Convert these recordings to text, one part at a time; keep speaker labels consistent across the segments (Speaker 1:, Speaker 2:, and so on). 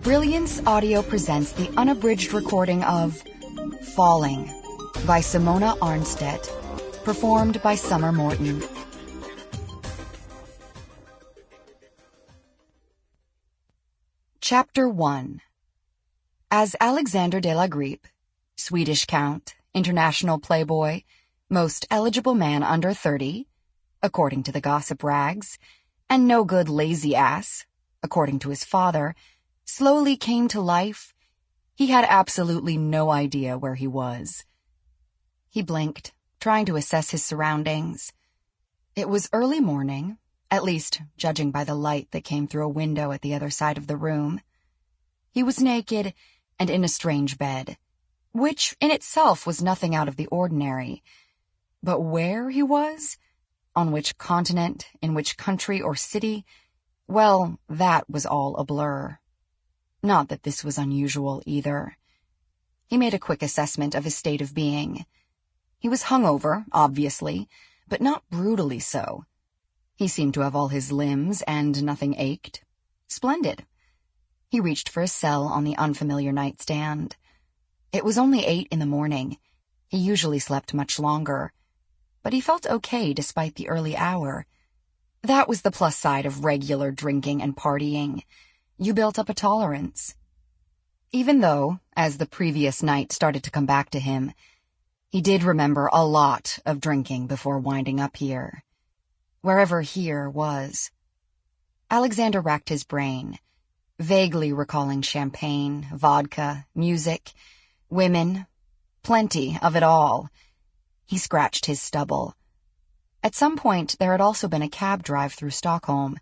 Speaker 1: Brilliance Audio presents the unabridged recording of Falling by Simona Ahrnstedt, performed by Summer Morton. Chapter 1. As Alexander de la Grippe, Swedish Count, international playboy, most eligible man under 30, according to the gossip rags, and no good lazy ass, according to his father, slowly came to life, he had absolutely no idea where he was. He blinked, trying to assess his surroundings. It was early morning, at least judging by the light that came through a window at the other side of the room. He was naked and in a strange bed, which in itself was nothing out of the ordinary. But where he was, on which continent, in which country or city, well, that was all a blur. Not that this was unusual either. He made a quick assessment of his state of being. He was hungover, obviously, but not brutally so. He seemed to have all his limbs and nothing ached. Splendid. He reached for a cell on the unfamiliar nightstand. It was only 8 in the morning. He usually slept much longer. But he felt okay despite the early hour. That was the plus side of regular drinking and partying. You built up a tolerance. Even though, as the previous night started to come back to him, he did remember a lot of drinking before winding up here. Wherever here was. Alexander racked his brain, vaguely recalling champagne, vodka, music, women, plenty of it all. He scratched his stubble. At some point, there had also been a cab drive through Stockholm.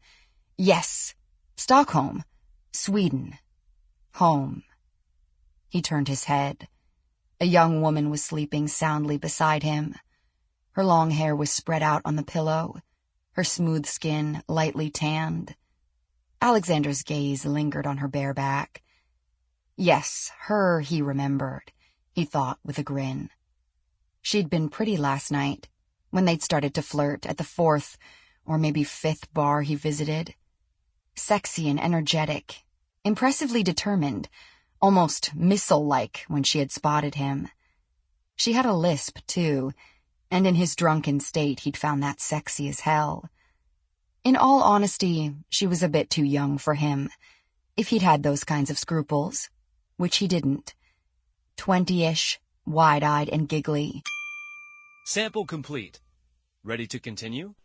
Speaker 1: Yes, Stockholm. Sweden. Home. He turned his head. A young woman was sleeping soundly beside him. Her long hair was spread out on the pillow, her smooth skin lightly tanned. Alexander's gaze lingered on her bare back. Yes, her he remembered, he thought with a grin. She'd been pretty last night, when they'd started to flirt at the 4th or maybe 5th bar he visited. Sexy and energetic, impressively determined, almost missile-like when she had spotted him. She had a lisp, too, and in his drunken state he'd found that sexy as hell. In all honesty, she was a bit too young for him, if he'd had those kinds of scruples, which he didn't. 20-ish, wide-eyed and giggly.
Speaker 2: Sample complete. Ready to continue?